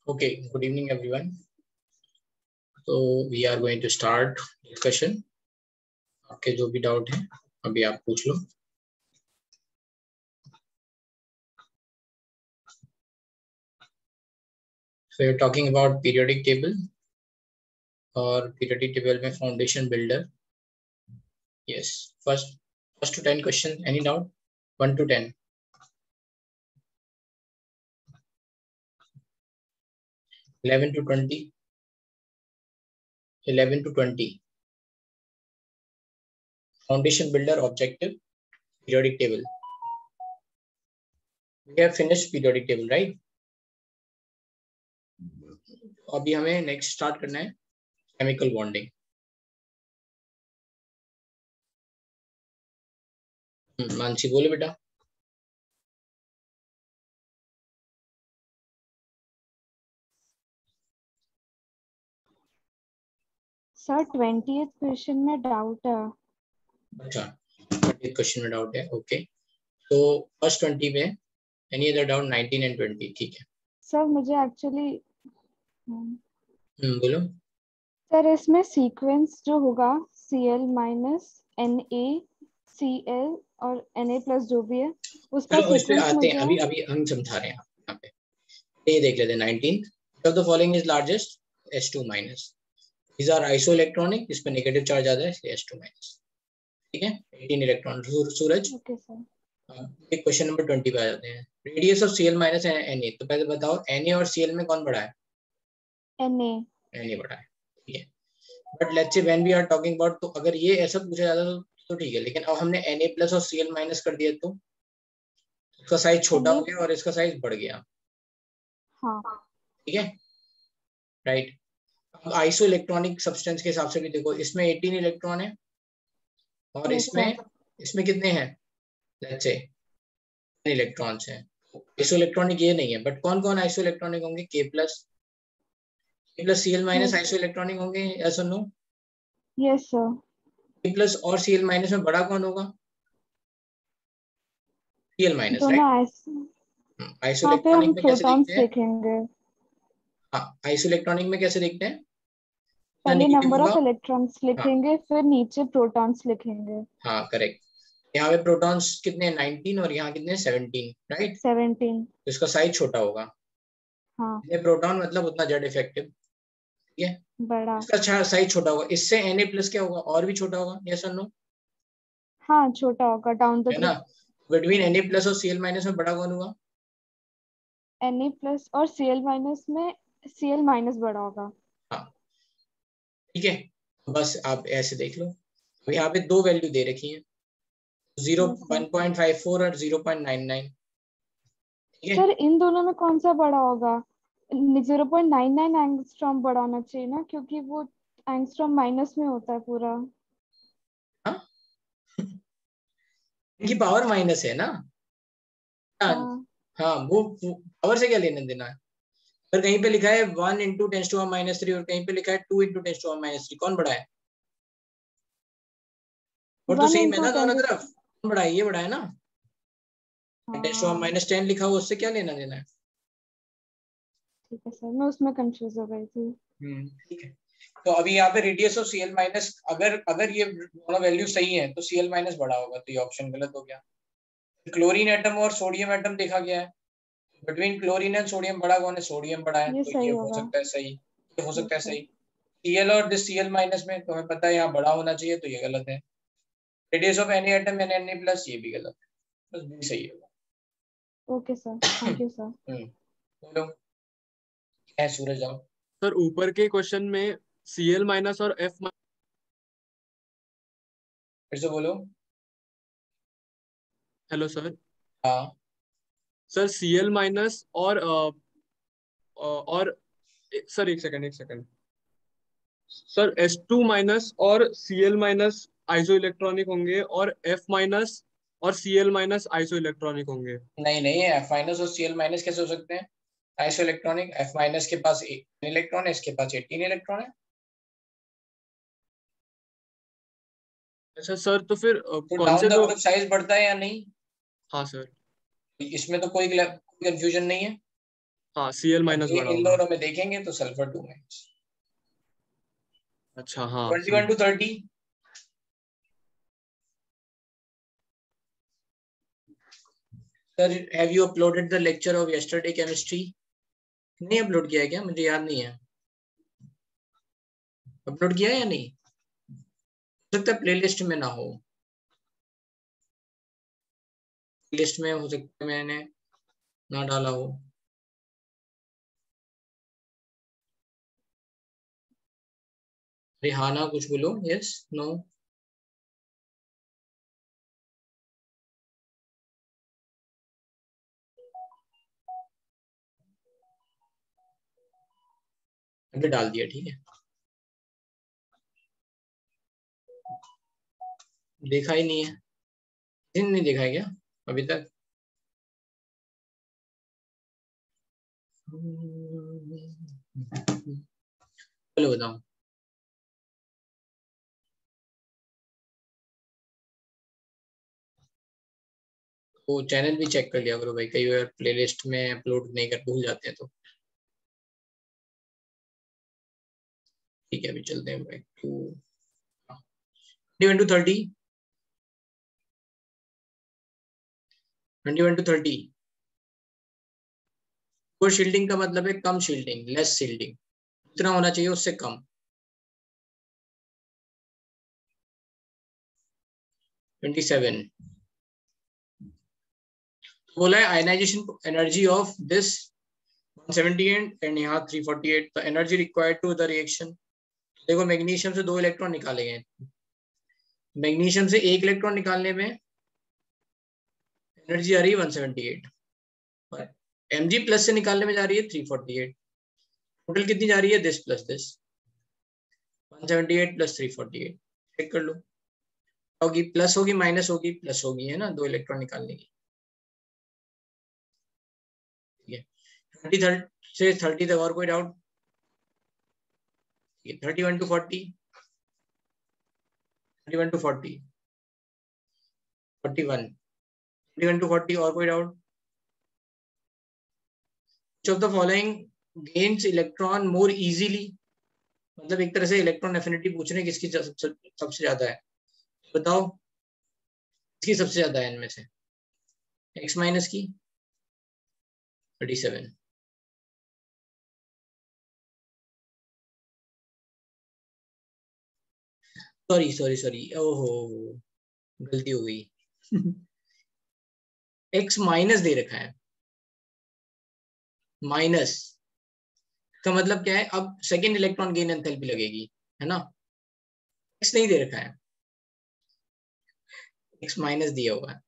Okay, good evening everyone. So we are going to start discussion. आपके जो भी doubt है अभी आप पूछ लो. So you're talking about periodic table और periodic table में foundation builder. Yes, first to 10 question. Any doubt? 1 to 10. 11 to 20. 11 to 20. Foundation builder objective periodic table. We have finished periodic table, right? अभी हमें next start करना है chemical bonding. Mansi बोले बेटा. Sir 20th question में doubt है. अच्छा 20th क्वेश्चन में डाउट है. ओके तो फर्स्ट 20 में एनी अदर डाउट 19 एंड 20. ठीक है सर मुझे एक्चुअली बोलो. सर इसमें सीक्वेंस जो होगा Cl माइनस NaCl और Na+ जो भी है उसका चलो इस पे सीक्वेंस आते हैं. मुझे अभी हम समझा रहे हैं यहाँ पे. ये देख लेते हैं 19th of the following is largest H2 minus. These are isoelectronic. इसमें नेगेटिव चार्ज ज्यादा है इसलिए H2 माइनस. ठीक है 18 इलेक्ट्रॉन. सूरज. Okay sir. एक क्वेश्चन नंबर 20 पे आ जाते हैं. Radius of Cl minus Na. तो पहले बताओ Na और Cl में कौन बड़ा है? Na बड़ा है. ठीक है but let's say when we are talking about, तो अगर ये ऐसा पूछा जाता तो ठीक है, लेकिन अब हमने Na+ और Cl माइनस कर दिया तो इसका साइज छोटा हो गया और इसका साइज बढ़ गया. हाँ ठीक है राइट. अब आइसो इलेक्ट्रॉनिक सब्सटेंस के हिसाब से भी देखो, इसमें 18 इलेक्ट्रॉन है और इसमें कितने हैं? लेट्स से 10 इलेक्ट्रॉन्स हैं. आइसो इलेक्ट्रॉनिक ये नहीं है, बट कौन कौन आइसो इलेक्ट्रॉनिक होंगे? K+ Cl minus iso electronic होंगे. यस और नो? Yes sir. K+ और Cl माइनस में बड़ा कौन होगा? Cl माइनस, दोनों राइट. आइसो वहाँ पे हम इलेक्ट्रॉनिक में कैसे प्रोटॉन्स देखते हैं? लिखेंगे. हाँ आइसो इलेक्ट्रॉनिक में कैसे देखते हैं? पहले नेगेटिव नंबर होगा. ऑफ इलेक्ट्रॉन्स लिखेंगे फिर नीचे प्रोटॉन्स लिखेंगे. हाँ करेक्ट. यहाँ पे प्रोटॉन्स कितने? 19 और यहाँ कितने? 17, राइट. 17. तो इसका साइज छोटा होगा. हाँ ये प्रोटॉन मतलब उतना जेड इफेक्टिव. ठीक है बड़ा. इसका साइज छोटा होगा. इससे Na+ क्या होगा? और भी छोटा होगा. यस और नो? हाँ छोटा होगा डाउन द है ना. बिटवीन Na+ और Cl माइनस में बड़ा कौन होगा? Na+ और Cl माइनस बड़ा होगा. हाँ ठीक है. बस आप ऐसे देख लो. अब यहाँ पे दो वैल्यू दे रखी है, 1.54 और 0.99. ठीक है सर इन दोनों में कौन सा बड़ा होगा? 0.99 एंगस्ट्रॉम बड़ा होना चाहिए ना, क्योंकि वो एंगस्ट्रॉम माइनस में होता है पूरा. हाँ इनकी पावर माइनस है ना. हाँ हाँ वो पावर से क्या लेना देना है? अगर कहीं पे लिखा है 1 × 10⁻³ और कहीं पे लिखा है 2 × 10⁻³, कौन बड़ा है? और तो 1 सेम है into ना दोनों 10. तरफ. कौन बड़ा है? ये बड़ा है ना. 10⁻10 लिखा हुआ उससे क्या लेना देना है? ठीक है सर, मैं उसमें कंफ्यूज हो गई थी. ठीक है. तो अभी यहाँ पे रेडियस ऑफ Cl माइनस, अगर ये दोनों वैल्यू सही है तो Cl माइनस बड़ा होगा, तो ये ऑप्शन गलत हो गया. क्लोरीन एटम और सोडियम एटम देखा गया है. बिटवीन क्लोरीन एंड सोडियम बड़ा कौन है? सोडियम बड़ा है. ये तो सही ये हो होगा. सकता है सही. ये हो सकता है सर सही. Cl और दिस Cl माइनस में तो हमें पता है यहाँ बड़ा होना चाहिए, तो ये गलत है. Radius of any atom and Na+, ये भी गलत है. बस भी सही होगा. Okay sir, thank you sir. बोलो क्या सूरज जाओ. सर ऊपर के क्वेश्चन में Cl माइनस और F फिर से बोलो. Hello sir. हाँ सर Cl माइनस और सर एक सेकंड सर H2 माइनस और Cl माइनस आइसो इलेक्ट्रॉनिक होंगे और F माइनस और Cl माइनस आइसो इलेक्ट्रॉनिक होंगे. नहीं F माइनस और Cl माइनस कैसे हो सकते हैं? Iso electronic. F माइनस के पास 1 इलेक्ट्रॉन है, इसके पास 18 इलेक्ट्रॉन है. अच्छा सर तो फिर तो कौन डाउन से द दो? ग्रुप साइज बढ़ता है या नहीं? हाँ सर. इसमें तो कोई कंफ्यूजन नहीं है. हाँ Cl माइनस बड़ा इन होगा। दोनों में देखेंगे तो सल्फर 2 माइनस। अच्छा हाँ 21 to 30। Sir have you uploaded the lecture of yesterday chemistry? नहीं अपलोड किया है क्या? मुझे याद नहीं है। अपलोड किया है या नहीं? हो सकता है प्लेलिस्ट में ना हो, लिस्ट में हो सकता है मैंने ना डाला हो। रिहाना कुछ बोलो, यस नो? अभी डाल दिया, ठीक है। देखा ही नहीं है, दिन नहीं देखा है क्या अभी तक? चलो बताओ। वो चैनल भी चेक कर लिया करो भाई, कई बार प्लेलिस्ट में अपलोड नहीं कर भूल जाते हैं तो। ठीक है अभी चलते हैं भाई to 21 to 30। 21 to 30 poor shielding का मतलब है कम शील्डिंग, लेस शील्डिंग, जितना होना चाहिए उससे कम। 27 बोला है ionisation energy of this 178 and यहाँ 348, तो energy required to the reaction. देखो मैग्नीशियम से 2 इलेक्ट्रॉन निकाले गए, मैग्नीशियम से 1 इलेक्ट्रॉन निकालने में एनर्जी आ रही है 178, और Mg प्लस से निकालने में जा रही है 348। टोटल कितनी जा रही है? This plus this, 178 plus 348। Check कर लो, होगी प्लस होगी माइनस होगी प्लस होगी, है ना, 2 इलेक्ट्रॉन निकालने की। ठीक है 30 से 30 तक और कोई डाउट? 31 to 40, 31 to 40, 41, 31 to 40 और कोई doubt? Which of the following gains electron more easily? मतलब एक तरह से इलेक्ट्रॉन एफिनिटी पूछ रहे हैं, किसकी सबसे ज्यादा है, बताओ किसकी सबसे ज्यादा है इनमें से? x माइनस की 37। सॉरी सॉरी सॉरी, ओहो गलती हो गई। x माइनस दे रखा है, माइनस का मतलब क्या है? अब सेकेंड इलेक्ट्रॉन गेन एंथैल्पी लगेगी, है ना। x नहीं दे रखा है, x माइनस दिया हुआ है।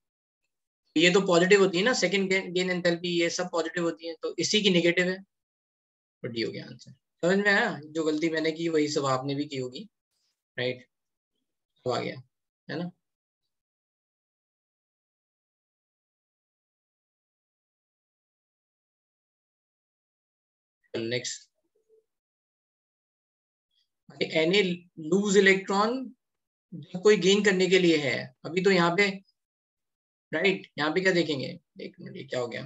ये तो पॉजिटिव होती है ना, सेकेंड गेन एंथैल्पी, ये सब पॉजिटिव होती है, तो इसी की नेगेटिव है। तो डी हो गया आंसर। समझ में आया? जो गलती मैंने की वही सब आपने भी की होगी, राइट? तो आ गया, है ना। नेक्स्ट, एनी लूज इलेक्ट्रॉन कोई गेन करने के लिए है, अभी तो यहाँ पे, राइट, यहाँ पे क्या देखेंगे? एक मिनट, ये क्या हो गया?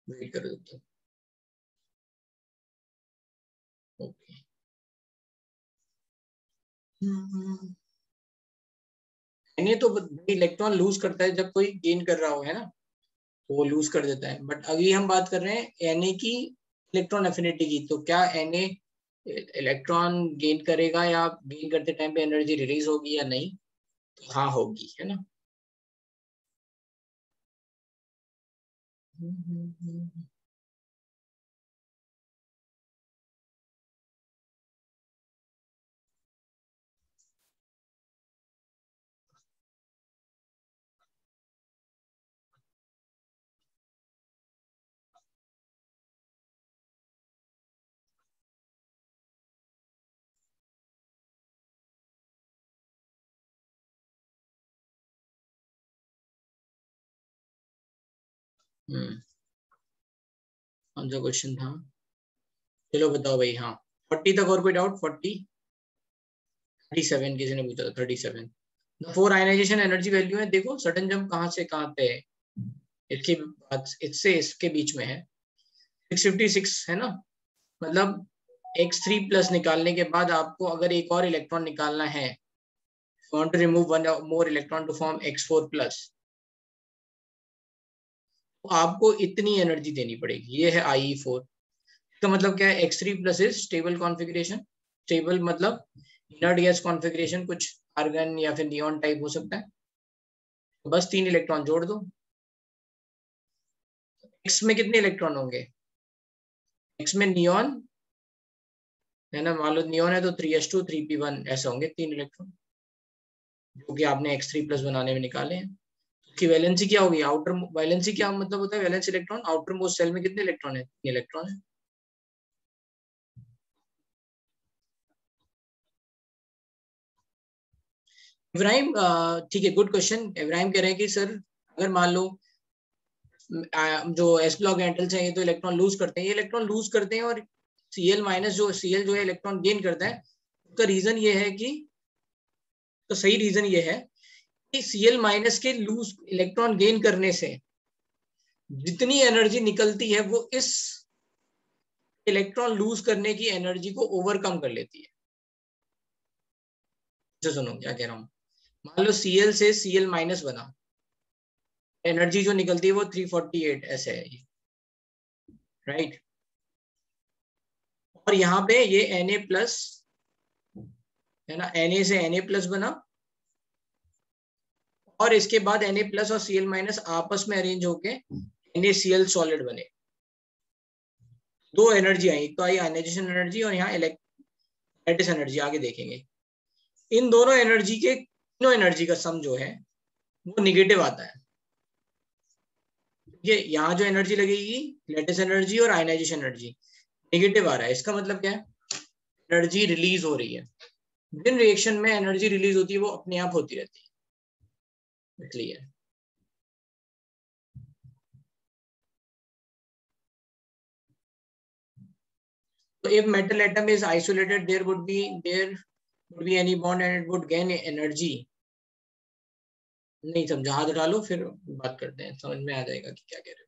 वेट करो तो, ओके। एनए तो इलेक्ट्रॉन लूज करता है जब कोई गेन कर रहा हो, है ना, तो वो लूज कर देता है। बट अभी हम बात कर रहे हैं एनए की इलेक्ट्रॉन एफिनिटी की, तो क्या एनए इलेक्ट्रॉन गेन करेगा या गेन करते टाइम पे एनर्जी रिलीज होगी या नहीं? तो हाँ होगी, है ना। कौन सा क्वेश्चन था? चलो बताओ भाई। हाँ 40 तक और कोई डाउट? 40, 37 किसी ने पूछा था, 37। फोर आयनाइजेशन एनर्जी वैल्यू है, देखो सडन जंप कहाँ से कहाँ पे है, इसके इससे इसके बीच में है 656 है ना, मतलब x3 प्लस निकालने के बाद आपको अगर एक और इलेक्ट्रॉन निकालना है, want to remove one more electron to form x4 plus, तो आपको इतनी एनर्जी देनी पड़ेगी, ये है IE4। इसका मतलब क्या है, x3 plus is stable configuration, stable मतलब इनर्ट गैस कॉन्फ़िगरेशन, कुछ आर्गन या फिर नियॉन टाइप हो सकता है, तो बस 3 इलेक्ट्रॉन जोड़ दो। x में कितने इलेक्ट्रॉन होंगे, x में नियॉन है ना, मान लो नियॉन है तो 3s2 3p1 ऐसे होंगे 3 इलेक्ट्रॉन, जो कि आपने x3 प्लस बनाने में निकाले हैं। की वैलेंसी क्या होगी, आउटर वैलेंसी क्या मतलब होता है, valence electron, outermost shell में कितने इलेक्ट्रॉन है, 3 इलेक्ट्रॉन है। इब्राहिम ठीक है, गुड क्वेश्चन। इब्राहिम कह रहे हैं कि सर अगर मान लो जो एस ब्लॉक एंटल्स हैं ये तो इलेक्ट्रॉन लूज करते हैं, ये इलेक्ट्रॉन लूज करते हैं, और Cl माइनस जो Cl जो है इलेक्ट्रॉन गेन करता है, उसका रीजन ये है कि, तो सही रीजन ये है कि Cl माइनस के लूज इलेक्ट्रॉन गेन करने से जितनी एनर्जी निकलती है वो इस इलेक्ट्रॉन लूज करने की एनर्जी को ओवरकम कर लेती है। जो सुनो क्या कह रहा हूं, मान लो Cl से Cl माइनस बना, एनर्जी जो निकलती है वो 348 ऐसे है, राइट। और यहाँ पे ये Na प्लस है ना, Na से Na प्लस बना, और इसके बाद Na प्लस और Cl माइनस आपस में अरेंज होके NaCl सॉलिड बने, दो एनर्जी आई, एक तो आई आयनाइजेशन एनर्जी और यहाँ लैटिस एनर्जी, आगे देखेंगे। इन दोनों एनर्जी के, तीनों एनर्जी का सम जो है वो निगेटिव आता है। ये यहाँ जो एनर्जी लगेगी लैटिस एनर्जी और आयनाइजेशन एनर्जी निगेटिव आ रहा है, इसका मतलब क्या है, एनर्जी रिलीज हो रही है। जिन रिएक्शन में एनर्जी रिलीज होती है वो अपने आप होती रहती है, इसलिए so if metal atom is isolated there would be any bond and it would gain energy। नहीं समझा, हाथ उठा लो फिर बात करते हैं, समझ में आ जाएगा कि क्या कह रहे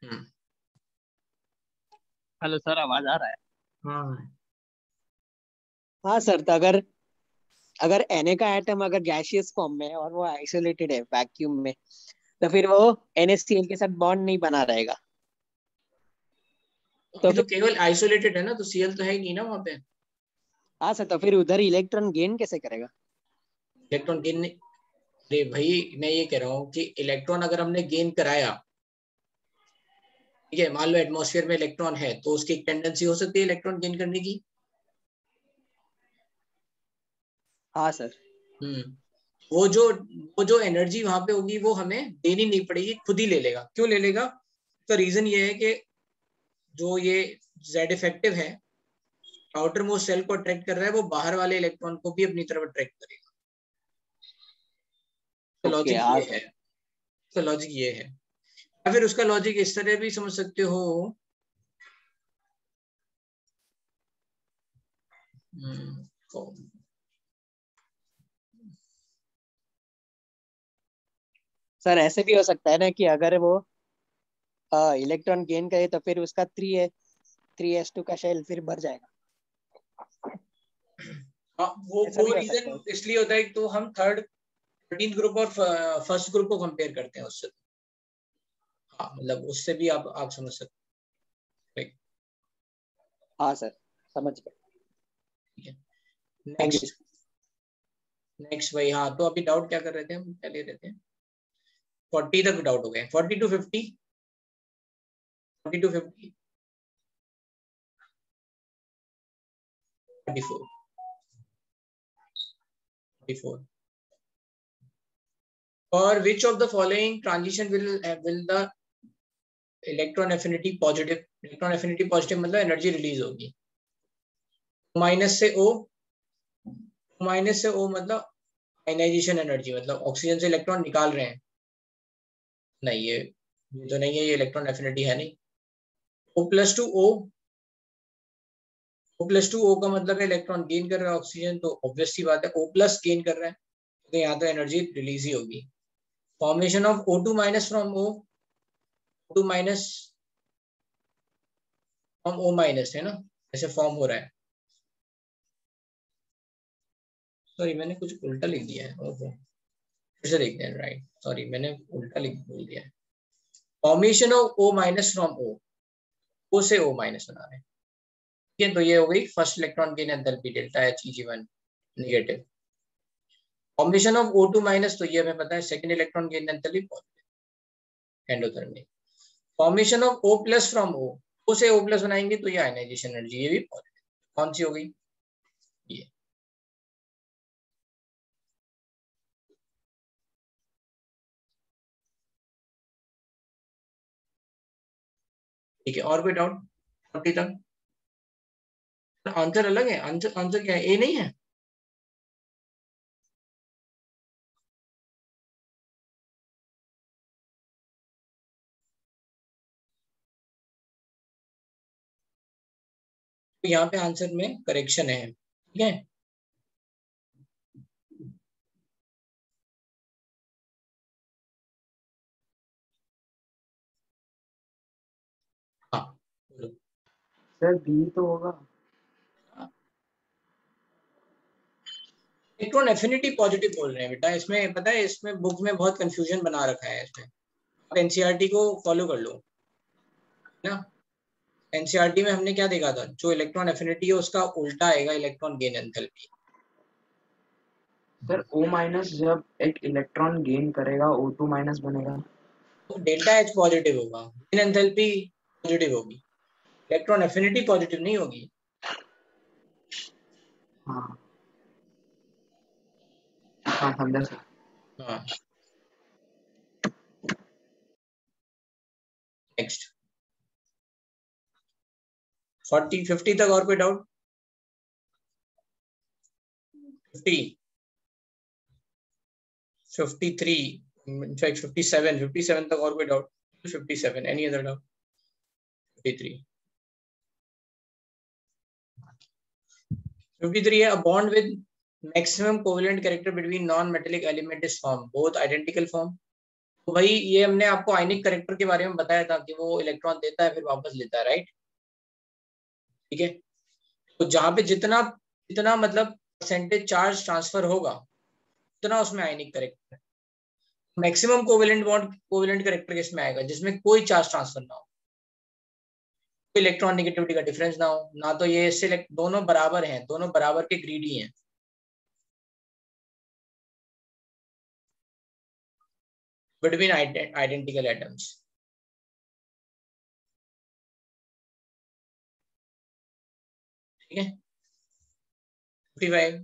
हो। हेलो सर, आवाज आ रहा है? हाँ हाँ सर, तो अगर अगर Na का एटम अगर गैसियस फॉर्म में है और वो आइसोलेटेड है वैक्यूम में, तो फिर वो NaCl के साथ बॉन्ड नहीं बना रहेगा। तो अभी तो फिर केवल आइसोलेटेड है ना, तो Cl तो है ही नहीं ना वहां पे, हाँ सर, तो फिर उधर इलेक्ट्रॉन गेन कैसे करेगा? Electron gain. अरे भाई मैं ये कह रहा हूँ कि इलेक्ट्रॉन अगर हमने गेन कराया, ठीक है, मान लो एटमॉस्फेयर में इलेक्ट्रॉन है तो उसकी एक टेंडेंसी हो सकती है इलेक्ट्रॉन गेन करने की। हाँ सर। हम्म, वो जो एनर्जी वहां पे होगी वो हमें देनी नहीं पड़ेगी, खुद ही ले लेगा। क्यों ले लेगा, तो रीजन ये है कि जो ये जेड इफेक्टिव है, आउटर मोस्ट सेल को अट्रैक्ट कर रहा है, वो बाहर वाले इलेक्ट्रॉन को भी अपनी तरफ अट्रैक्ट करेगा। तो ओके, लॉजिक हाँ ये है, सर। तो लॉजिक ये है। या फिर उसका लॉजिक इस तरह भी समझ सकते हो, तो सर ऐसे भी हो सकता है ना कि अगर वो इलेक्ट्रॉन गेन करे तो फिर उसका 3s2 का शेल फिर भर जाएगा। हाँ, ऐसा वो भी हो सकता रीजन है। इसलिए होता है कि तो हम थर्ड 13th ग्रुप और फर्स्ट ग्रुप को कंपेयर करते हैं उससे। हाँ मतलब उससे भी आप समझ सकते हैं। हाँ सर, समझ गए। ठीक है, थैंक यू। नेक्स्ट नेक्स्ट भाई। हाँ तो अभी डाउट क्या कर रहे थे हम, क्या ले रहे थे, 40 तक डाउट हो गए, 40 to 50, 40 to 50, 44, 44। और which of the following transition will the electron affinity positive, electron affinity positive मतलब एनर्जी रिलीज होगी, माइनस से O, माइनस से O मतलब आयनाइजेशन एनर्जी, मतलब ऑक्सीजन से इलेक्ट्रॉन निकाल रहे हैं, नहीं ये तो नहीं है, ये इलेक्ट्रॉन एफिनिटी है नहीं। O plus two O, O+2 O का मतलब है इलेक्ट्रॉन गेन कर रहा है ऑक्सीजन, तो ऑब्वियस सी बात है O+ गेन कर रहा है, तो यहाँ तो एनर्जी रिलीज ही होगी। Formation of O2- from O, O2- from O- है ना, ऐसे फॉर्म हो रहा है। सॉरी मैंने कुछ उल्टा लिख दिया है, ओहो फिर से देखते हैं। राइट, सॉरी मैंने उल्टा लिख बोल दिया है। Formation of O- from O से O- बना रहे हैं, ठीक है। तो ये हो गई first electron gain enthalpy delta H Eg1 negative. Formation of O2-, तो ये हमें पता है second electron gain enthalpy positive endothermic. Formation of O+ from O से O+ बनाएंगे तो ये आयनाइजेशन एनर्जी, ये भी पॉजिटिव। कौन सी हो गई? ये। ठीक है, और कोई डाउट 40 तक? आंसर अलग है, आंसर क्या है? ए नहीं है? तो यहाँ पे आंसर में करेक्शन है, ठीक है। हाँ बोलो। सर बी तो होगा। इलेक्ट्रॉन एफिनिटी पॉजिटिव बोल रहे हैं बेटा, इसमें पता है, इसमें बुक में बहुत कंफ्यूजन बना रखा है इसमें। आप एनसीईआरटी को फॉलो कर लो ना। एनसीईआरटी में हमने क्या देखा था, जो इलेक्ट्रॉन एफिनिटी है उसका उल्टा आएगा electron gain enthalpy. Sir O- जब एक इलेक्ट्रॉन गेन करेगा O2- बनेगा। तो डेल्टा H पॉजिटिव होगा, गेन एंथैल्पी पॉजिटिव होगी, इलेक्ट्रॉन एफिनिटी पॉजिटिव नहीं होगी। हाँ हाँ समझा सर। हाँ नेक्स्ट 40-50 तक और कोई डाउट? 50, 53, इनफैक्ट 57 तक और कोई डाउट? 57, any other doubt? 53, 53 है, a bond with maximum covalent character between non-metallic element is formed, both identical form। तो भाई ये हमने आपको आयनिक करेक्टर के बारे में बताया था कि वो इलेक्ट्रॉन देता है फिर वापस लेता है, राइट? ठीक है, तो जहां पे जितना जितना मतलब परसेंटेज चार्ज ट्रांसफर होगा उतना उसमें आयनिक करेक्टर है। Maximum covalent bond covalent character किसमें आएगा? जिसमें कोई चार्ज ट्रांसफर ना हो, कोई इलेक्ट्रॉन नेगेटिविटी का डिफरेंस ना हो, ना तो ये इससे दोनों बराबर हैं, दोनों बराबर के ग्रीडी हैं। बिटवीन आइडेंटिकल एटम्स, ठीक है। 55,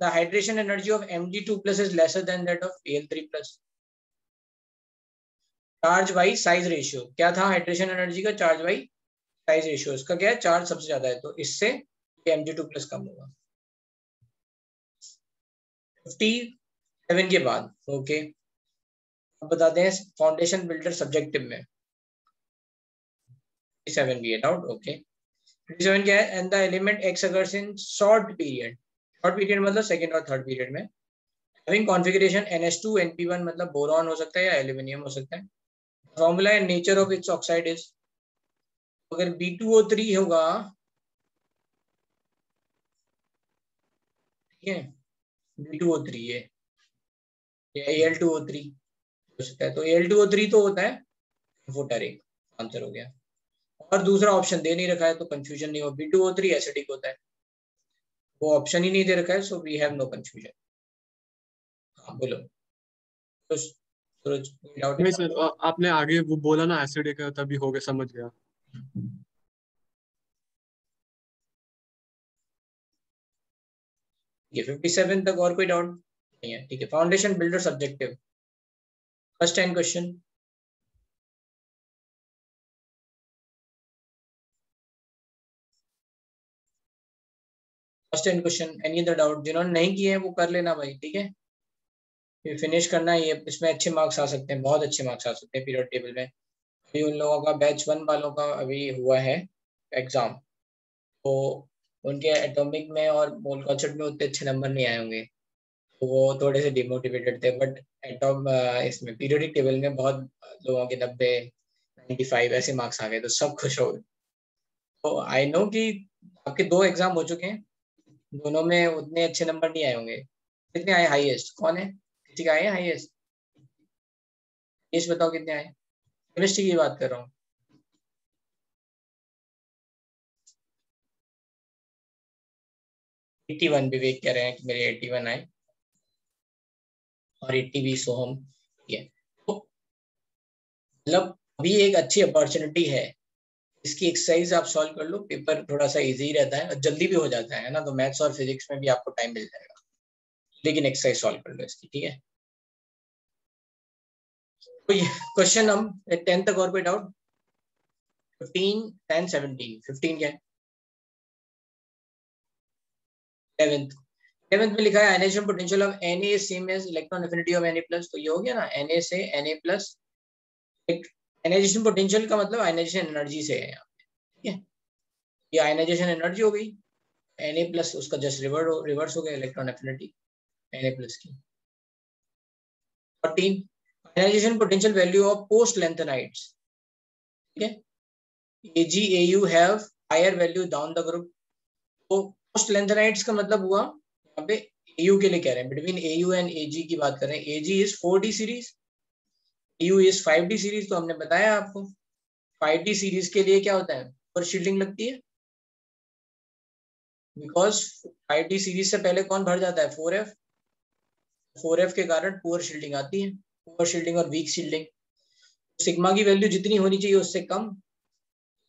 the hydration energy of Mg2+ is lesser than that of Al3+। Charge by size ratio क्या था हाइड्रेशन एनर्जी का? चार्ज बाई साइज रेशियो, इसका क्या है? चार्ज सबसे ज्यादा है तो इससे Mg2+ कम होगा। 57 के बाद ओके, अब बताते हैं फाउंडेशन बिल्डर सब्जेक्टिव में। 57 भी है डाउट, ओके। 57 क्या है? And the element X occurs in short period, short period मतलब सेकंड और थर्ड पीरियड में, हैविंग कॉन्फ़िगरेशन NH2 NP1 मतलब बोरॉन हो सकता है या एल्यूमिनियम हो सकता है। Formula and nature of its oxide is, अगर B2O3 होगा, ठीक है, B2O3 ये या Al2O3 हो सकता है, तो Al2O3 तो होता है एम्फोटेरिक, आंसर हो गया। और दूसरा ऑप्शन दे नहीं रखा है तो कंफ्यूजन नहीं हो, B2O3 एसिडिक होता है, वो ऑप्शन ही नहीं दे रखा है, so we have no confusion. हाँ बोलो तो सूरज, डाउट नहीं है? सर, आपने आगे वो बोला ना एसिडिक है तभी हो गया, समझ गया। ये 57 तक और कोई डाउट नहीं है, ठीक है। Foundation builder subjective, first 10 question. First 10 question, any other doubt? जिन्होंने नहीं किए हैं वो कर लेना भाई, ठीक है, ये फिनिश करना है। ये इसमें अच्छे मार्क्स आ सकते हैं, बहुत अच्छे मार्क्स आ सकते हैं पीरियड टेबल में। अभी उन लोगों का बैच 1 वालों का अभी हुआ है एग्जाम, तो उनके एटॉमिक में और मोल कॉन्सेप्ट में उतने अच्छे नंबर नहीं आए होंगे, तो वो थोड़े से डिमोटिवेटेड थे। बट एटॉम इसमें पीरियोडिक टेबल में बहुत लोगों के 90, 95 ऐसे मार्क्स आ गए, तो सब खुश हो गए। तो आई नो कि आपके 2 एग्जाम हो चुके हैं, दोनों में उतने अच्छे नंबर नहीं आए होंगे। कितने आए हाईएस्ट? कौन है, किसी का आए हाईएस्ट? बताओ कितने आए? केमिस्ट्री की बात कर रहा हूँ। 81 विवेक कह रहे हैं कि मेरे 81 आए और 80 भी सोहम। तो मतलब अभी एक अच्छी अपॉर्चुनिटी है, इसकी एक्सरसाइज आप सॉल्व कर लो, पेपर थोड़ा सा इजी रहता है और जल्दी भी हो जाता है ना। तो मैथ्स और फिजिक्स में भी आपको टाइम मिल जाएगा, लेकिन एक्सरसाइज सॉल्व कर लो इसकी, ठीक है। तो ये क्वेश्चन हम 10 तक और कोई डाउट? 15, 10, 17, 15 क्या है? 11th में लिखा है ionisation potential of Na is same as electron affinity of Na+। तो ये हो गया ना, Na से Na+। आयनाइजेशन पोटेंशियल का मतलब आयनाइजेशन एनर्जी से है यहाँ पे, ठीक है। ये आयनाइजेशन एनर्जी हो गई, Na+, उसका जस्ट रिवर्स हो गया इलेक्ट्रॉन एफिनिटी Na+ की। 14, ionisation potential value of post lanthanides, ठीक है। Ag Au have higher value down the group. तो पोस्ट लेंथेनाइड्स का मतलब हुआ यहाँ पे Au के लिए कह रहे हैं, बिटवीन Au एंड Ag की बात कर रहे हैं। Ag is 4D series, Au is 5D series. तो हमने बताया आपको 5D सीरीज के लिए क्या होता है, पर शील्डिंग लगती है, बिकॉज 5D सीरीज से पहले कौन भर जाता है, 4F। 4F के कारण पुअर शील्डिंग आती है, पुअर शील्डिंग और वीक शील्डिंग। सिग्मा की वैल्यू जितनी होनी चाहिए उससे कम,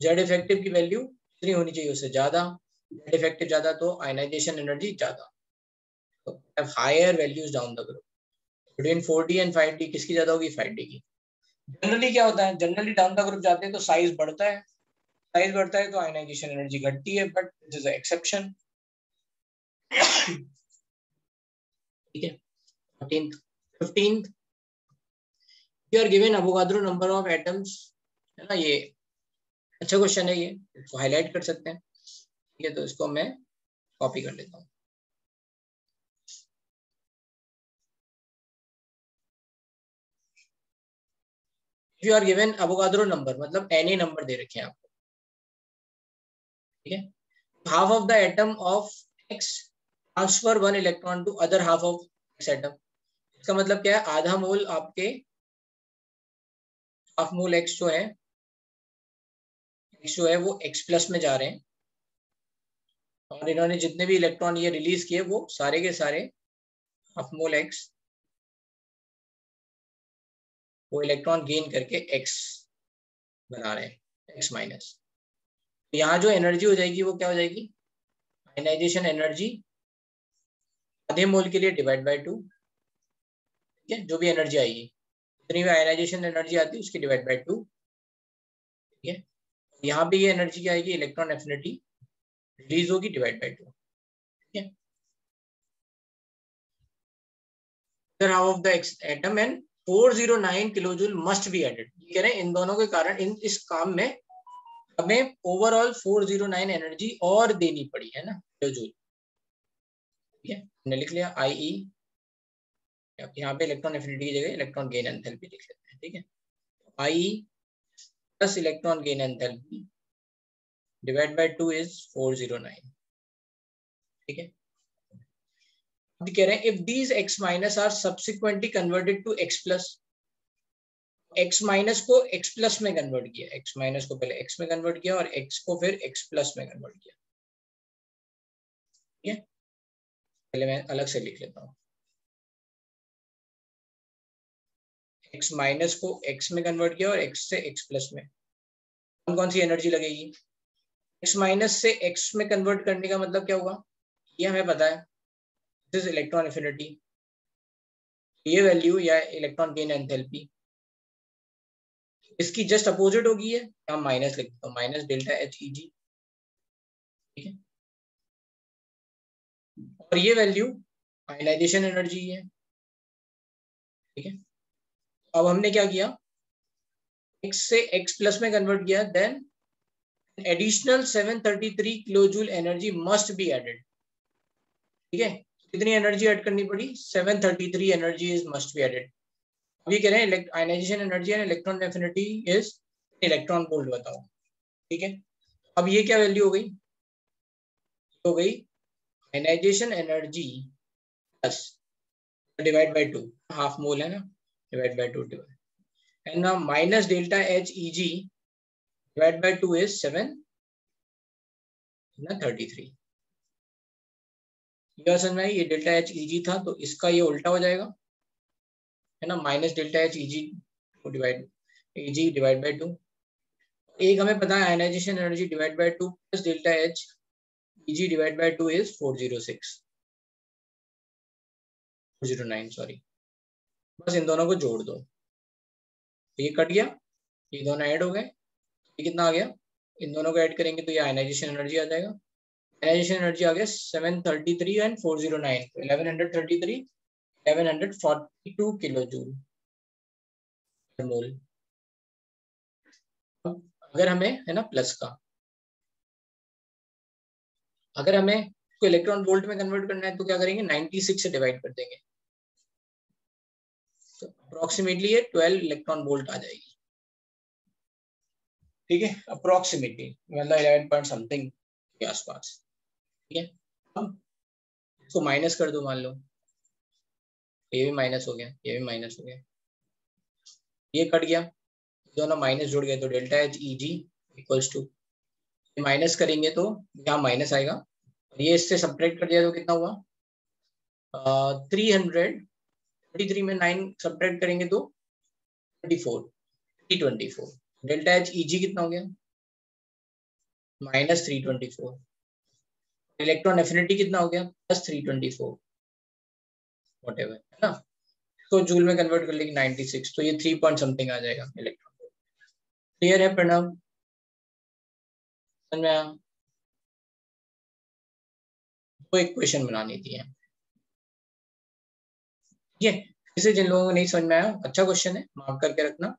जेड इफेक्टिव की वैल्यू जितनी होनी चाहिए उससे ज्यादा, जेड इफेक्टिव ज्यादा तो आयनाइजेशन एनर्जी ज्यादा। तो higher values down the group, between 4D and 5D किसकी ज्यादा होगी, 5D की। जनरली क्या होता है, जनरली डाउन द ग्रुप जाते हैं तो साइज बढ़ता है, साइज बढ़ता है तो आयनाइजेशन एनर्जी घटती है, बट दिस इज एक्सेप्शन, ठीक है। 14th 15th, you are given Avogadro number of atoms, है ना। ये अच्छा क्वेश्चन है, ये इसको हाईलाइट कर सकते हैं, ठीक है। तो इसको मैं कॉपी कर लेता हूँ। If you are given Avogadro number मतलब Na नंबर दे रखे हैं आपको, ठीक है। Half of the atom of X transfer 1 electron to other half of X atom. इसका मतलब क्या है, आधा मोल आपके हाफ मोल X जो है, X जो है वो X+ में जा रहे हैं, और इन्होंने जितने भी इलेक्ट्रॉन ये रिलीज किए वो सारे के सारे हाफ मोल X वो इलेक्ट्रॉन गेन करके X बना रहे हैं, X-। यहाँ जो एनर्जी हो जाएगी वो क्या हो जाएगी, आयनाइजेशन एनर्जी आधे मोल के लिए डिवाइड बाय 2, ठीक है। जो भी एनर्जी आएगी, जितनी भी आयनाइजेशन एनर्जी आती है उसकी डिवाइड बाय 2, ठीक है। यहाँ पे ये एनर्जी क्या आएगी, इलेक्ट्रॉन एफिनिटी रिलीज होगी डिवाइड बाय 2, ठीक है। Half of the atom and 409 kilojoule must be added. कह रहे हैं इन दोनों के कारण इस काम में हमें ओवरऑल 409 एनर्जी और देनी पड़ी, है ना, किलोजूल, ठीक है। हमने लिख लिया IE, यहाँ पे इलेक्ट्रॉन एफिनिटी की जगह इलेक्ट्रॉन गेन एंथैल्पी लिख लेते हैं, ठीक है। IE plus electron gain enthalpy divide by 2 is 409, ठीक है। अब कह रहे हैं if these X- are subsequently converted to X+, X- को X+ में कन्वर्ट किया, X- को पहले X में कन्वर्ट किया और X को फिर X+ में कन्वर्ट किया, ठीक है। पहले मैं अलग से लिख लेता हूँ, X- को X में कन्वर्ट किया और X से X+ में। कौन कौन सी एनर्जी लगेगी, X- से X में कन्वर्ट करने का मतलब क्या हुआ, ये हमें पता है, दिस इज इलेक्ट्रॉन एफिनिटी। ये वैल्यू या इलेक्ट्रॉन गेन एंथैल्पी इसकी जस्ट अपोजिट होगी है, हम माइनस लिख देते हैं, माइनस डेल्टा HEG, ठीक है। और ये वैल्यू आयनाइजेशन एनर्जी है, ठीक है। अब हमने क्या किया, X से X+ में कन्वर्ट किया, then additional 733 kilojoule energy must be added. ठीक है, कितनी एनर्जी ऐड करनी पड़ी? 733 energy is must be added. अभी कह रहे हैं ionisation energy and electron affinity is electron volt बताओ। ठीक है, अब ये क्या वैल्यू हो गई? हो गई ionisation energy plus divide by 2, half mole है ना, डिवाइड बाय 2 एंड ना minus delta H E G divide by 2 is 733। यह समझ में आई? ये डेल्टा एच ई जी था तो इसका ये उल्टा हो जाएगा, है ना, minus delta H E G divide E G divide by 2। एक हमें पता है ionisation energy divide by 2 plus delta H E G divide by 2 is 409 sorry. बस इन दोनों को जोड़ दो, ये कट गया, ये दोनों ऐड हो गए, ये कितना आ गया? इन दोनों को ऐड करेंगे तो ये आयनाइजेशन एनर्जी आ जाएगा। आयनाइजेशन एनर्जी आ गया 733 एंड 409, 1133 1142 किलो जूल पर मोल। अगर हमें, है ना, प्लस का, अगर हमें इसको इलेक्ट्रॉन वोल्ट में कन्वर्ट करना है तो क्या करेंगे? 96 से डिवाइड कर देंगे, तो अप्रोक्सीमेटली ये 12 इलेक्ट्रॉन वोल्ट आ जाएगी। ठीक है, अप्रोक्सीमेटली मतलब 11 पॉइंट समथिंग के आसपास। ठीक है, अब इसको माइनस कर दो, मान लो ये भी माइनस हो गया, ये भी माइनस हो गया, ये कट गया, दोनों माइनस जुड़ गए तो delta H E G equals to, minus करेंगे तो यहाँ माइनस आएगा, ये इससे सब्ट्रैक्ट कर दिया तो कितना हुआ? 333 में 9 सब्ट्रैक्ट करेंगे तो 324। डेल्टा एच ई जी कितना हो गया? माइनस 324। इलेक्ट्रॉन एफिनिटी कितना हो गया? प्लस 324, वॉट एवर, है ना। तो जूल में कन्वर्ट कर लेंगे 96, तो ये 3 पॉइंट समथिंग आ जाएगा इलेक्ट्रॉन। क्लियर है प्रणव? समझ में आया? तो एक क्वेश्चन बनानी थी है, ठीक है। इसे जिन लोगों को नहीं समझ में आया, अच्छा क्वेश्चन है, मार्क करके रखना,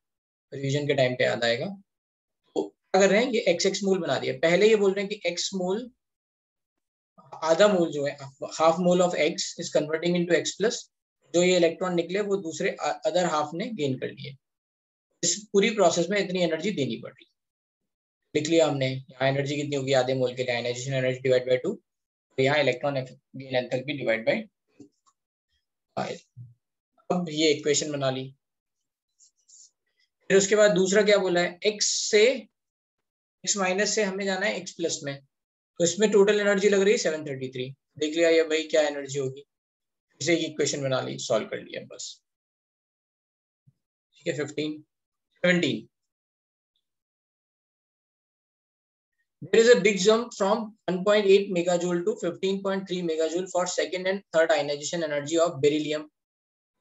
रिवीजन के टाइम पे याद आएगा। तो क्या कर रहे हैं, ये एक्स एक्स मोल बना दिया। पहले ये बोल रहे हैं कि एक्स मोल, आधा मोल जो है, half mole of x is converting into x plus, जो ये इलेक्ट्रॉन निकले वो दूसरे अदर हाफ ने गेन कर लिए। इस पूरी प्रोसेस में इतनी एनर्जी देनी पड़ रही, लिख लिया हमने। यहाँ एनर्जी कितनी होगी आधे मोल के लिए? आयनाइजेशन एनर्जी डिवाइड बाय 2, तो यहाँ electron gain enthalpy divide bye 5। अब ये इक्वेशन बना ली। फिर उसके बाद दूसरा क्या बोला है, एक्स से, एक्स माइनस से हमें जाना है एक्स प्लस में, तो इसमें टोटल एनर्जी लग रही है 733। देख लिया ये भाई क्या एनर्जी होगी, इसे इक्वेशन बना ली, सॉल्व कर लिया बस। ठीक है, 15 17। There is a big jump from 1.8 megajoule to 15.3 megajoule for second and third ionization energy of beryllium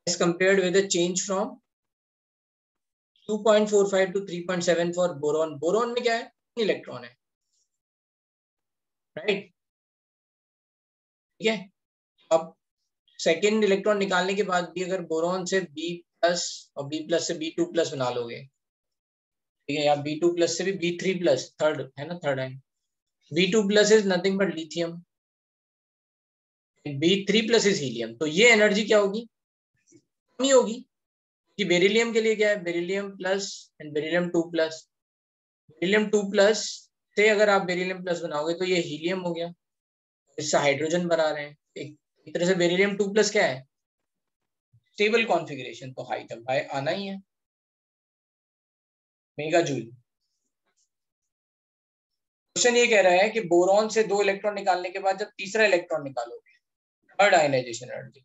as compared with a change from 2.45 to 3.7 for boron. Boron में क्या है? इलेक्ट्रॉन है, राइट। ठीक है, अब सेकेंड इलेक्ट्रॉन निकालने के बाद भी अगर बोरोन से बी प्लस और बी प्लस से बी टू प्लस बना लोगे, ठीक है, या बी टू प्लस से भी बी थ्री प्लस, थर्ड है ना, third ion, B two plus is nothing but lithium, B three plus is helium, तो ये एनर्जी क्या होगी? कमी होगी। कि बेरिलियम के लिए क्या है, beryllium plus and beryllium 2 plus, beryllium 2 plus से अगर आप बेरिलियम प्लस बनाओगे तो ये हीलियम हो गया, इससे हाइड्रोजन बना रहे हैं। एक तरह से बेरिलियम 2 प्लस क्या है? स्टेबल कॉन्फ़िगरेशन, तो हाई जंप आना ही है, मेगा जूल। क्वेश्चन ये कह रहा है कि बोरॉन से 2 इलेक्ट्रॉन निकालने के बाद जब तीसरा इलेक्ट्रॉन निकालोगे, थर्ड आयनाइजेशन एनर्जी,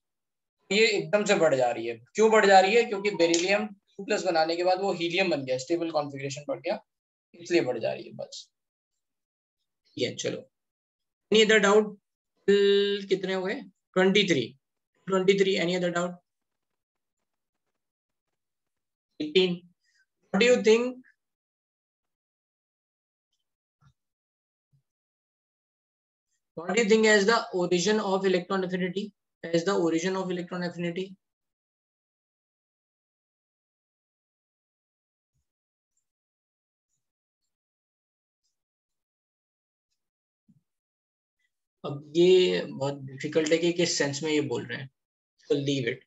ये एकदम से बढ़ जा रही है। क्यों बढ़ जा रही है? क्योंकि बेरिलियम 2 प्लस बनाने के बाद वो हीलियम बन गया, स्टेबल कॉन्फ़िगरेशन बढ़ गया, इसलिए बढ़ जा रही है बस। ये चलो, एनी अदर डाउट? कितने हो गए? 23। Any other doubt? 18। What do you think? What do you think as the origin of electron affinity? As the origin of electron affinity? अब ये बहुत डिफिकल्ट है कि किस सेंस में ये बोल रहे हैं, तो leave it.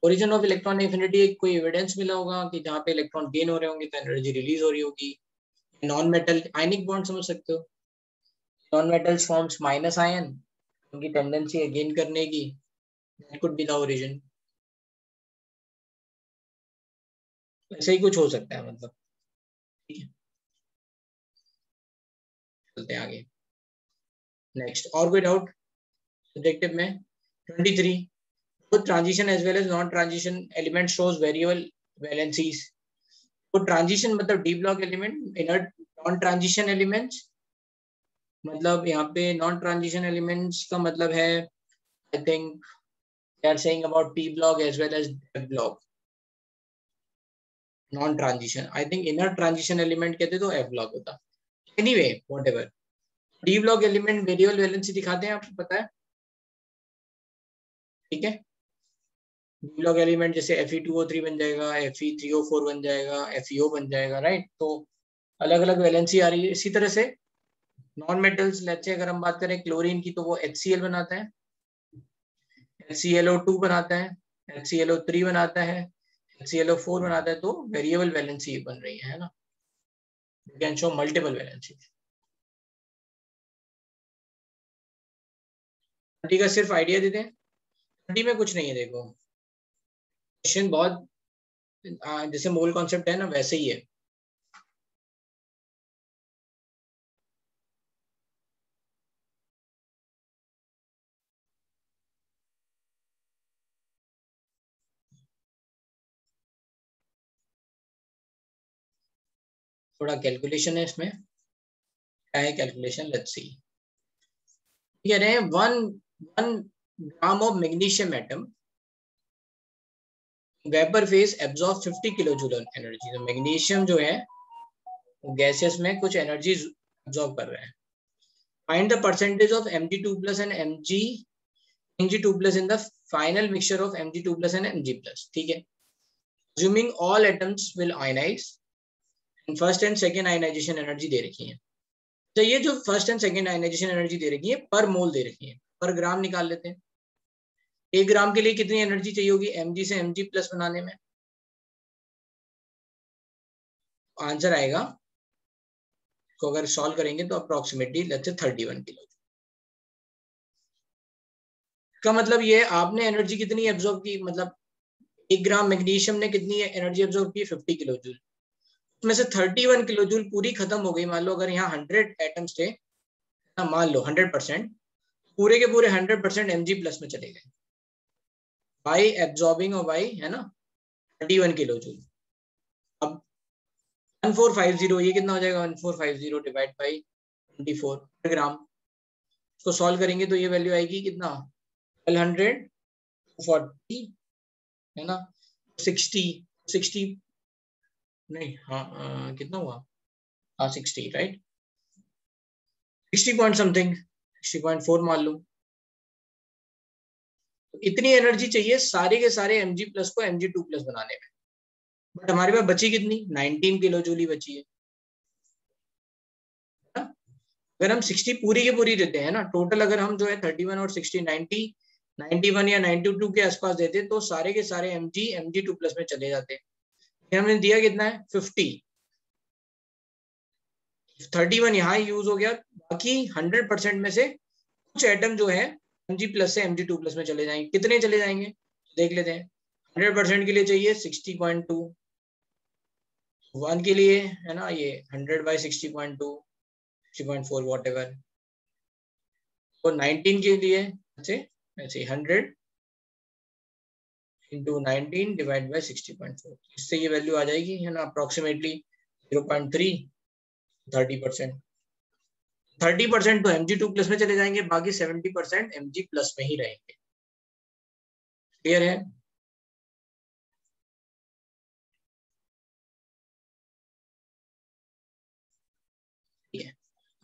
Origin of electron affinity एक कोई एविडेंस मिला होगा कि जहाँ पे इलेक्ट्रॉन गेन हो रहे होंगे तो एनर्जी रिलीज हो रही होगी। नॉन मेटल आयनिक बॉन्ड समझ सकते हो, non metals forms minus ion, उनकी टेंडेंसी है गेन करने की, that could be the origin. ऐसे ही कुछ हो सकता है मतलब। ठीक है, चलते हैं आगे। नेक्स्ट और कोई डाउट सब्जेक्टिव में? 23 both transition as well as non-transition element shows variable valencies। तो ट्रांजिशन मतलब D block element, inner non transition elements मतलब यहाँ पे नॉन ट्रांजिशन एलिमेंट्स का मतलब है I think they are saying about P block as well as F block. Non transition I think inner transition element कहते तो F block होता। Anyway whatever, D block element variable valency दिखाते हैं, आपको पता है। ठीक है, डी ब्लॉक एलिमेंट जैसे Fe2O3 बन जाएगा, Fe3O4 बन जाएगा, FeO बन जाएगा, राइट। तो अलग अलग वैलेंसी आ रही है। इसी तरह से नॉन मेटल्स लेट्स से अगर हम बात करें क्लोरीन की तो वो HCl बनाता है, HClO2 बनाता है, HClO3 बनाता है, HClO4 बनाता है। तो वेरिएबल वैलेंसी बन रही है ना, you can show multiple valency. ठीक है, सिर्फ आइडिया देते हैं, ठंडी में कुछ नहीं है। देखो क्वेश्चन बहुत जैसे मोल कॉन्सेप्ट है ना वैसे ही है। थोड़ा कैलकुलेशन है इसमें, क्या है कैलकुलेशन, लेट्स सी। कह रहे हैं 1 gram of magnesium atom vapour phase absorb 50 kilo joule energy. तो मैग्नीशियम जो है गैसेस में कुछ एनर्जी एब्जॉर्ब कर रहे हैं। Find the percentage of Mg2 plus and Mg2 plus in the final mixture of Mg2 plus and Mg plus. ठीक है, assuming all atoms will ionize and first and second ionization energy दे रखी है। तो ये जो first and second ionization energy दे रखी है पर मोल दे रखी है, पर ग्राम निकाल लेते हैं। 1 ग्राम के लिए कितनी एनर्जी चाहिए होगी Mg से Mg प्लस बनाने में? आंसर आएगा को अगर सॉल्व करेंगे तो अप्रोक्सीमेटली लेट्स से 31 किलो। का मतलब ये आपने एनर्जी कितनी एब्जॉर्ब की, मतलब 1 ग्राम मैग्नीशियम ने कितनी एनर्जी एब्जॉर्ब की 50 किलो जूल, उसमें से 31 किलो जूल पूरी खत्म हो गई। मान लो अगर यहाँ 100 एटम्स थे, मान लो 100%, पूरे के पूरे 100% Mg प्लस में चले गए बाई एब्जॉर्बिंग और बाई, है ना, 31 किलो जूल। अब 1450 ये कितना हो जाएगा, 1450 डिवाइड बाई 24 ग्राम। इसको सॉल्व करेंगे तो ये वैल्यू आएगी कितना, 1240, है ना, 60 नहीं, हाँ कितना हुआ, हाँ 60 राइट, 60 पॉइंट समथिंग, 60.4 मान लो। इतनी एनर्जी चाहिए सारे के सारे Mg प्लस को Mg2 प्लस बनाने में, बट हमारे पास बची कितनी, 19 किलो जूल ही बची है। अगर हम 60 पूरी की पूरी देते हैं ना टोटल, अगर हम जो है 31 और 60 91 या 92 के आसपास देते तो सारे के सारे Mg2 प्लस में चले जाते। हमने दिया कितना है 50, 31 यहाँ यूज हो गया, बाकी 100% में से कुछ एटम जो है Mg प्लस से Mg2 प्लस में चले जाएंगे। कितने चले जाएंगे देख लेते हैं। 100% के लिए चाहिए 60.2, 1 के लिए है ना ये 100/60.2, 60.4 वॉट एवर, और 19 के लिए ऐसे ऐसे 100 इंटू 19 डिवाइड बाई 60.4, इससे ये वैल्यू आ जाएगी, है ना, अप्रोक्सीमेटली 0.3, 30%। 30% तो Mg2 प्लस में चले जाएंगे, बाकी 70% Mg प्लस में ही रहेंगे। क्लियर है?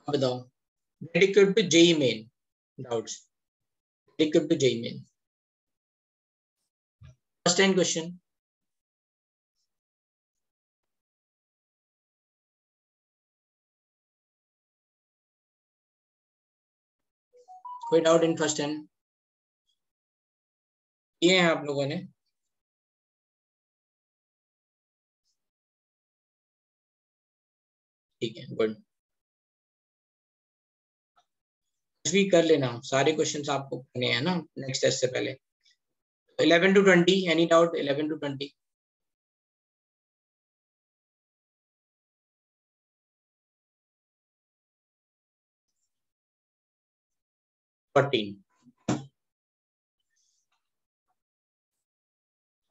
अब बताओ, get equipped to JEE main doubts, get equipped to JEE main first 10 question। कोई डाउट इन फर्स्ट एंड? ये हैं आप लोगों ने? ठीक है, गुड। भी कर लेना, सारे क्वेश्चंस आपको करने हैं ना नेक्स्ट टेस्ट से पहले। 11 to 20, एनी डाउट? 11 to 20? 14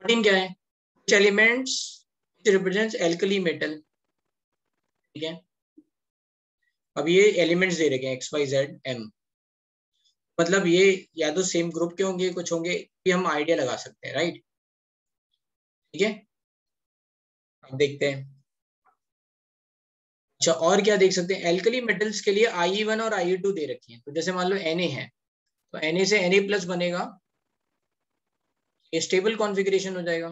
क्या है? which elements represents alkali metal? ठीक है, अब ये एलिमेंट्स दे रखे हैं XYZ M, मतलब ये या तो सेम ग्रुप के होंगे, कुछ होंगे, ये हम आइडिया लगा सकते हैं, राइट? ठीक है, अब देखते हैं। अच्छा, और क्या देख सकते हैं? एल्कली मेटल्स के लिए IE1 और IE2 दे रखी है। तो जैसे मान लो Na है, तो Na से Na+ बनेगा, ये स्टेबल कॉन्फ़िगरेशन हो जाएगा।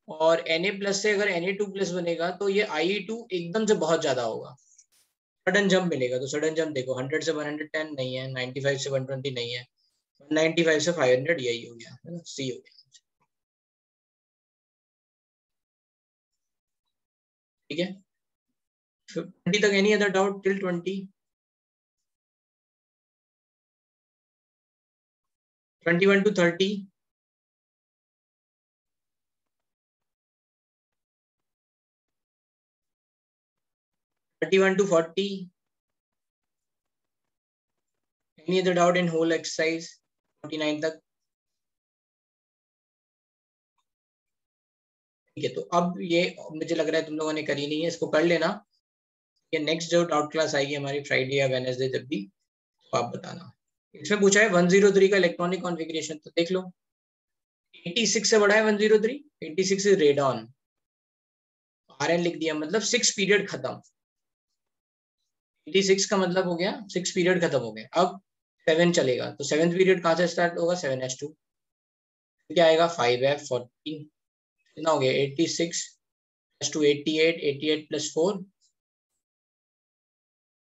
और Na+ से अगर Na2+ बनेगा तो ये IE2 एकदम से बहुत ज्यादा होगा, सडन जंप मिलेगा। तो सडन जंप देखो, 100 से 110 नहीं है, 95 से 120 नहीं है, 95 से 500 यही हो गया, है ना, C हो गया। ठीक है, 20 तक any other doubt till 20? 21 to 30? 31 to 40? Any other doubt in whole exercise? 49 तक? ठीक है, तो अब ये मुझे लग रहा है तुम लोगों ने करी नहीं है, इसको कर लेना। ये नेक्स्ट जो डाउट क्लास आएगी हमारी फ्राइडे या वेडनेसडे जब भी, तो आप बताना। इसमें पूछा है 103 का इलेक्ट्रॉनिक कॉन्फ़िगरेशन, तो देख लो 86 से बड़ा है 103, 86 इज रेडॉन, RN लिख दिया, मतलब 6 पीरियड खत्म। 86 का मतलब हो गया 6 पीरियड खत्म हो गए। अब 7 चलेगा, तो 7th पीरियड कहाँ से स्टार्ट होगा? 7s2, क्या आएगा? 5f14, कितना हो गया? 86 + 2 88, 88 + 4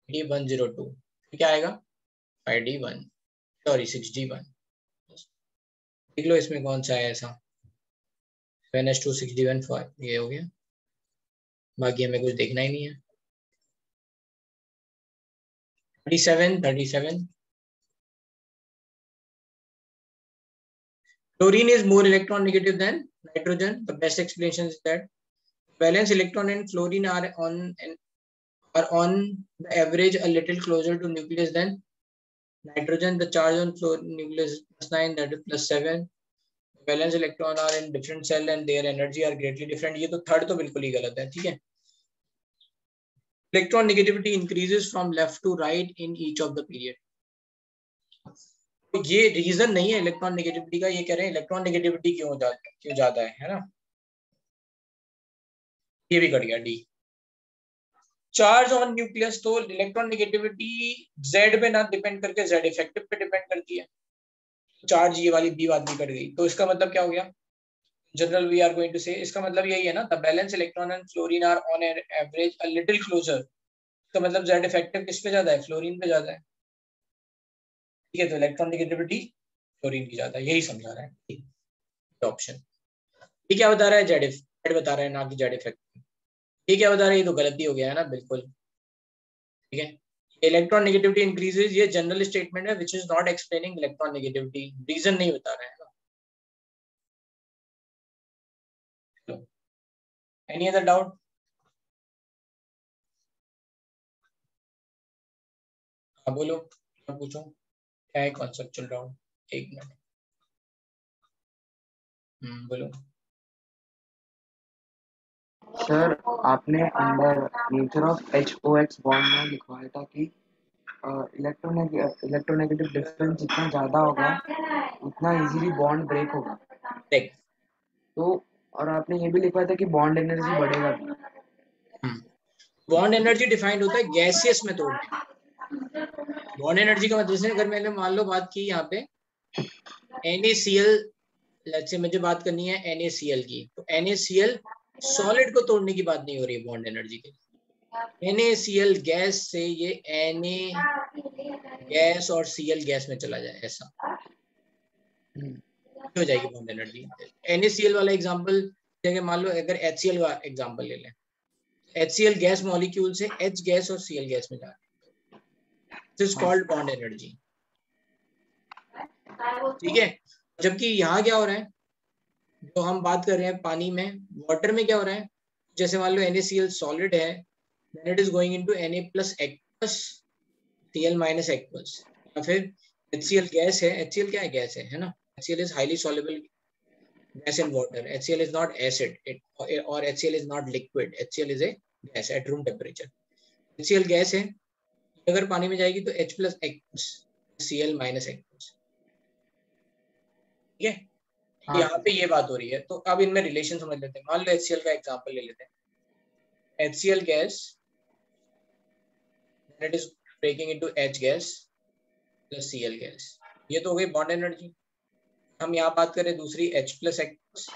102, क्या आएगा? 5D1, sorry 6D1। देख लो इसमें कौन सा है ऐसा, 7s2 6D1 5, ये हो गया, बाकी हमें कुछ देखना ही नहीं है। 37 Chlorine is more electron negative than nitrogen. The best explanation is that valence electron and fluorine are on the average a little closer to nucleus than nitrogen. The charge on fluorine nucleus is +9, that is +7. Valence electron are in different cell and their energy are greatly different. ये तो third तो बिल्कुल ही गलत है, ठीक है। Electron negativity increases from left to right in each of the period. तो ये रीजन नहीं है इलेक्ट्रॉन नेगेटिविटी का, ये कह रहे हैं इलेक्ट्रॉन नेगेटिविटी क्यों ज्यादा है ना। ये भी कट गया डी। चार्ज ऑन न्यूक्लियस, तो इलेक्ट्रॉन नेगेटिविटी Z पे ना डिपेंड करके Z इफेक्टिव पे डिपेंड करती है। चार्ज ये वाली बी बात भी कट गई, तो इसका मतलब क्या हो गया? General we are going to say, इसका मतलब यही है ना, the valence electron and fluorine are on average a little closer. इसका मतलब Z इफेक्टिव किस पे ज्यादा है? फ्लोरीन पे ज्यादा है, ठीक है। तो इलेक्ट्रॉन नेगेटिविटी फ्लोरीन की ज्यादा है, यही समझा रहा है ऑप्शन। ये क्या बता रहा है? Z बता रहा है ना कि Z इफेक्टिव। ये क्या बता रहा है? ये तो गलती हो गया है ना, बिल्कुल, ठीक है। इलेक्ट्रॉन नेगेटिविटी इंक्रीजेज, ये जनरल स्टेटमेंट है which is not explaining electronegativity, reason नहीं बता रहा है ना। Any other doubt? हाँ बोलो, क्या पूछो, क्या है कॉन्सेप्चुअल डाउट? एक मिनट, बोलो। सर आपने अंदर नेचर ऑफ HOX बॉन्ड में लिखवाया था कि इलेक्ट्रोनेगेटिव डिफरेंस जितना ज़्यादा होगा उतना इजीली बॉन्ड ब्रेक होगा। देख, तो और आपने ये भी लिखवाया था कि बॉन्ड एनर्जी बढ़ेगा भी। बॉन्ड एनर्जी डिफाइंड होता है गैसियस में तोड़ने। बॉन्ड एनर्जी का मतलब, जैसे अगर मैंने मान लो बात की यहाँ पे NaCl, लेट्स से मुझे बात करनी है NaCl की, तो NaCl सॉलिड को तोड़ने की बात नहीं हो रही है बॉन्ड एनर्जी के लिए, NaCl गैस से ये Na गैस और Cl गैस में चला जाए, ऐसा हो जाएगी बॉन्ड एनर्जी। NaCl वाला एग्जांपल जगह मान लो अगर HCl का एग्जांपल ले लें, HCl गैस मॉलिक्यूल से H गैस और Cl गैस में जा रही है, this is called bond energy. ठीक है, जबकि यहाँ क्या हो रहा है, जो हम बात कर रहे हैं पानी में, वाटर में क्या हो रहा है, जैसे मान लो NaCl सॉलिड है, then it is going into Na plus aqueous Cl minus aqueous, या फिर HCl गैस है, HCl क्या है, गैस है ना, HCl is highly soluble gas in water, HCl is not acid or HCl is not liquid, HCl is a gas at room temperature। HCl gas है, अगर पानी में जाएगी तो H plus aqueous Cl minus aqueous। ठीक है, यहाँ पे ये बात हो रही है, तो अब इनमें रिलेशन समझ लेते हैं। मान लो HCl का एग्जांपल ले लेते हैं, HCl gas it is breaking into H gas plus Cl gas, ये तो हो गई बॉन्ड एनर्जी। हम यहाँ बात करें दूसरी H plus aqueous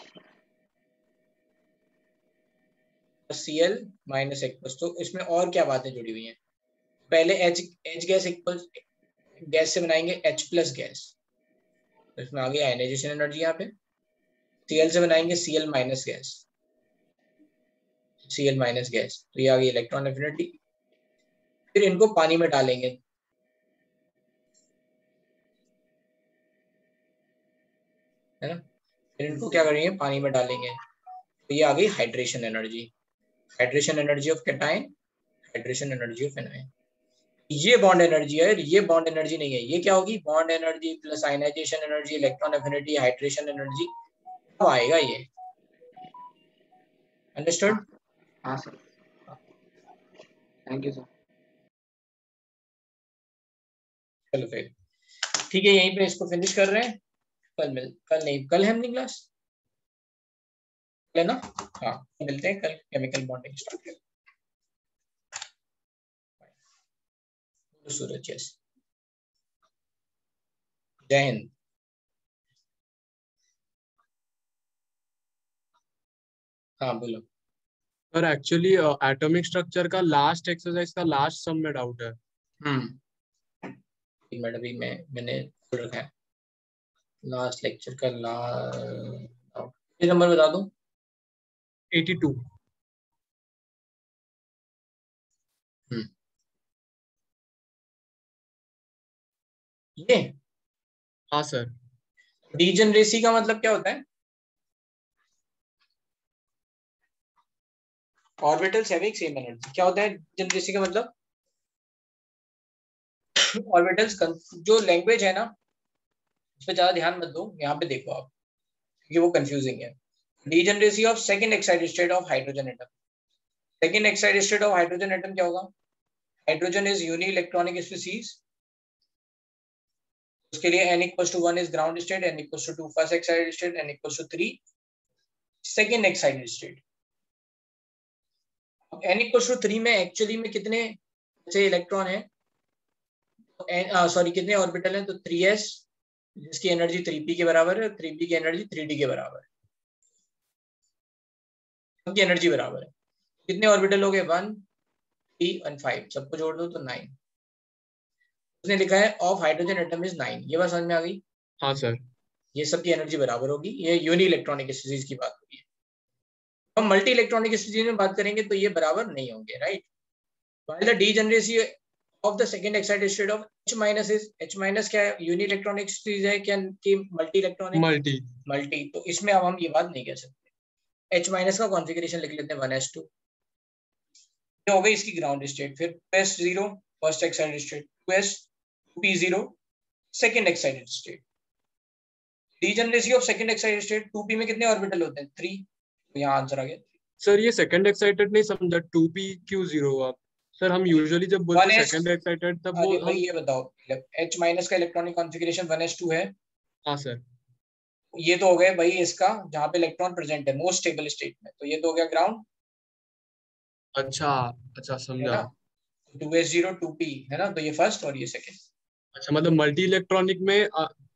Cl minus aqueous, तो इसमें और क्या बातें जुड़ी हुई हैं। पहले H गैस इक्वल गैस से बनाएंगे H plus गैस, तो इसमें आ गई आयनाइजेशन एनर्जी। यहाँ पे Cl से बनाएंगे Cl minus gas, Cl minus gas, तो ये आ गई इलेक्ट्रॉन एफिनिटी। फिर इनको पानी में डालेंगे, है ना, फिर इनको क्या करेंगे, पानी में डालेंगे, तो ये आ गई hydration energy, hydration energy of cation, hydration energy of anion. ये बॉन्ड एनर्जी है, ये बॉन्ड एनर्जी नहीं है, ये क्या होगी, bond energy plus ionisation energy, electron affinity, hydration energy, तो आएगा ये। अंडरस्टूड? हाँ सर, थैंक यू सर। चलो फिर ठीक है, यहीं पे इसको फिनिश कर रहे हैं, कल है अपनी क्लास, है ना? हाँ, मिलते हैं कल, केमिकल बॉन्डिंग स्टार्ट करें। सूरज, यस, जय हिंद। हाँ बोलो। सर एक्चुअली एटॉमिक स्ट्रक्चर का लास्ट एक्सरसाइज का लास्ट सम में डाउट है। मैडम भी मैंने खोल रखा है लास्ट लेक्चर का लास्ट नंबर बता दो। 82। ये हाँ सर। डीजेनरेसी का मतलब क्या होता है? ऑर्बिटल्स हैविंग सेम एनर्जी, क्या होता है डीजेनरेसी का मतलब? ऑर्बिटल्स, जो लैंग्वेज है ना उस पर ज्यादा ध्यान मत दो, यहाँ पे देखो आप, क्योंकि वो कंफ्यूजिंग है। Degeneracy of second excited state of hydrogen atom. Second excited state of hydrogen atom क्या होगा? Hydrogen is uni electronic species, उसके लिए n equals to 1 is ground state, n equals to 2 first excited state, n equals to 3 second excited state। अब n equals to 3 में actually में कितने से electron है, सॉरी कितने ऑर्बिटल हैं, तो 3s जिसकी एनर्जी 3p के बराबर है, 3p की एनर्जी 3d के बराबर है, सबकी एनर्जी बराबर है। कितने ऑर्बिटल हो गए? 1 3 और 5, सबको जोड़ दो तो 9। उसने लिखा है ऑफ हाइड्रोजन एटम इज 9, ये बात समझ में आ गई? हाँ सर। ये सबकी एनर्जी बराबर होगी, ये यूनि इलेक्ट्रॉनिक स्पीसीज की बात होगी। हम मल्टी इलेक्ट्रॉनिक स्पीसीज में बात करेंगे तो ये बराबर नहीं होंगे, right? While the degeneracy of the second excited state of H minus is, H minus क्या है, यूनि इलेक्ट्रॉनिक स्पीसीज है क्या कि मल्टी इलेक्ट्रॉनिक? मल्टी। तो इसमें अब हम ये बात नहीं कह सकते। H माइनस का कॉन्फ़िगरेशन लिख लेते हैं 1s2, ये हो गई इसकी ग्राउंड स्टेट। फिर 2s0 first excited state, 2s 2p0 second excited state. Degeneracy of second excited state 2p में कितने ऑर्बिटल होते हैं? 3, तो यहाँ आंसर आ गया। सर ये सेकंड एक्साइटेड नहीं समझा, 2p क्यों 0 हुआ? सर हम यूजुअली जब बोलते हैं सेकंड एक्साइटेड तब वो हम ये बताओ, H माइनस का इलेक्ट्रॉनिक कॉन्फ़िगरेशन 1s2 है। हाँ सर। ये तो हो गया भाई इसका जहाँ पे इलेक्ट्रॉन प्रेजेंट है मोस्ट स्टेबल स्टेट में, तो ये तो हो गया ग्राउंड। अच्छा समझा। 2s0 2p है ना, तो ये फर्स्ट और ये सेकंड। अच्छा मतलब मल्टी इलेक्ट्रॉनिक में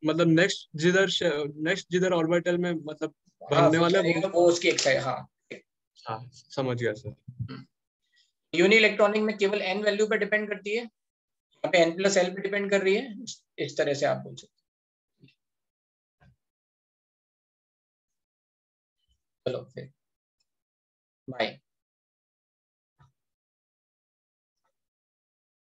मतलब नेक्स्ट जिधर ऑर्बिटल में मतलब बनने वाला वो उसकी एक साइड। हाँ समझ गया सर। यूनि इलेक्ट्रॉनिक में केवल n वैल्यू पे डिपेंड करती है, यहाँ पे n प्लस एल पे डिपेंड कर रही है, इस तरह से आप बोल सकते हैं। चलो फिर बाय।